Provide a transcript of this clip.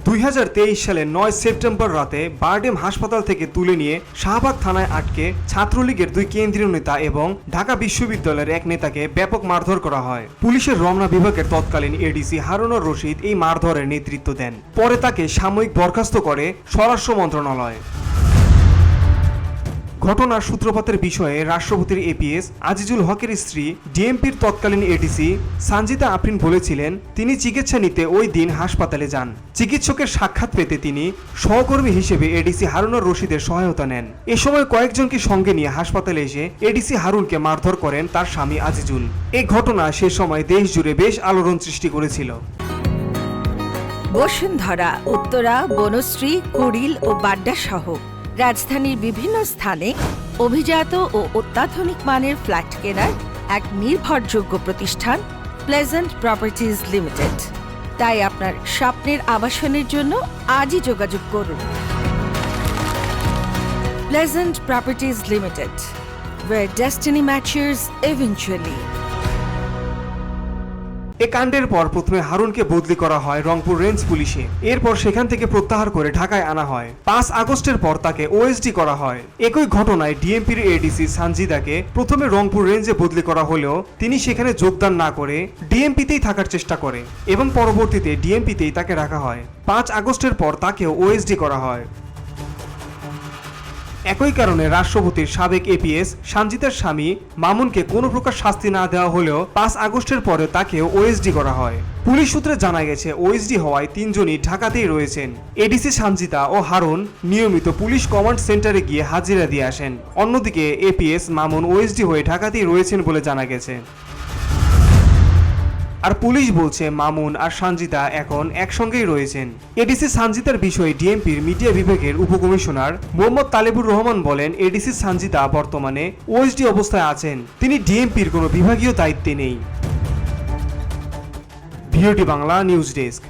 2023 সালের 9 সেপ্টেম্বর রাতে বারডেম হাসপাতাল থেকে তুলে নিয়ে শাহবাগ থানায় আটকে ছাত্রলীগের 2 কেন্দ্রীয় নেতা এবং ঢাকা বিশ্ববিদ্যালয়ের এক নেতাকে ব্যাপক মারধর করা হয়। পুলিশের রমনা বিভাগের তৎকালীন এডিসি হারুনুর রশিদ এই মারধরের নেতৃত্ব দেন। পরে তাকে সাময়িক বরখাস্ত করে স্বরাষ্ট্র মন্ত্রণালয়। ঘটনার সূত্রপাতের বিষয়ে রাষ্ট্রপতির এপিএস আজিজুল হকের স্ত্রী ডিএমপির তৎকালীন এডিসি সানজিদা আফরিন বলেছিলেন, তিনি চিকিৎসা নিতে ওই দিন হাসপাতালে যান। চিকিৎসকের সাক্ষাৎ পেতে তিনি সহকর্মী হিসেবে এডিসি হারুনুর রশিদের সহায়তা নেন। এ সময় কয়েকজনকে সঙ্গে নিয়ে হাসপাতালে এসে এডিসি হারুনকে মারধর করেন তার স্বামী আজিজুল। এই ঘটনা সে সময় দেশ জুড়ে বেশ আলোড়ন সৃষ্টি করেছিল। বসুন্ধরা, উত্তরা, বনশ্রী, কুড়িল ও বাড্ডা সহ রাজধানীর বিভিন্ন স্থানে অভিজাত ও অত্যাধুনিক মানের ফ্ল্যাট কেনার এক নির্ভরযোগ্য প্রতিষ্ঠান প্লেজেন্ট প্রপার্টিজ লিমিটেড। তাই আপনার স্বপ্নের আবাসনের জন্য আজই যোগাযোগ করুন। Pleasant properties limited, where destiny matures eventually. এ কাণ্ডের পর প্রথমে হারুনকে বদলি করা হয় রংপুর রেঞ্জ পুলিশে। এরপর সেখান থেকে প্রত্যাহার করে ঢাকায় আনা হয়। 5 আগস্টের পর তাকে ওএসডি করা হয়। একই ঘটনায় ডিএমপির এডিসি সানজিদাকে প্রথমে রংপুর রেঞ্জে বদলি করা হলেও তিনি সেখানে যোগদান না করে ডিএমপিতেই থাকার চেষ্টা করে এবং পরবর্তীতে ডিএমপিতেই তাকে রাখা হয়। 5 আগস্টের পর তাকেও ওএসডি করা হয়। একই কারণে রাষ্ট্রপতির সাবেক এপিএস সানজিদার স্বামী মামুনকে কোনো প্রকার শাস্তি না দেওয়া হলেও 5 আগস্টের পরে তাকেও ওএসডি করা হয়। পুলিশ সূত্রে জানা গেছে, ওএসডি হওয়ায় 3 জনই ঢাকাতেই রয়েছেন। এডিসি সানজিদা ও হারুন নিয়মিত পুলিশ কমান্ড সেন্টারে গিয়ে হাজিরা দিয়ে আসেন। অন্যদিকে এপিএস মামুন ওএসডি হয়ে ঢাকাতেই রয়েছেন বলে জানা গেছে। আর পুলিশ বলছে মামুন আর সানজিদা এখন একসঙ্গেই রয়েছেন। এডিসি সানজিদার বিষয়ে ডিএমপির মিডিয়া বিভাগের উপকমিশনার মোহাম্মদ তালেবুর রহমান বলেন, এডিসি সানজিদা বর্তমানে ওএসডি অবস্থায় আছেন। তিনি ডিএমপির কোনো বিভাগীয় দায়িত্বে নেই। ভিওটি বাংলা নিউজ ডেস্ক।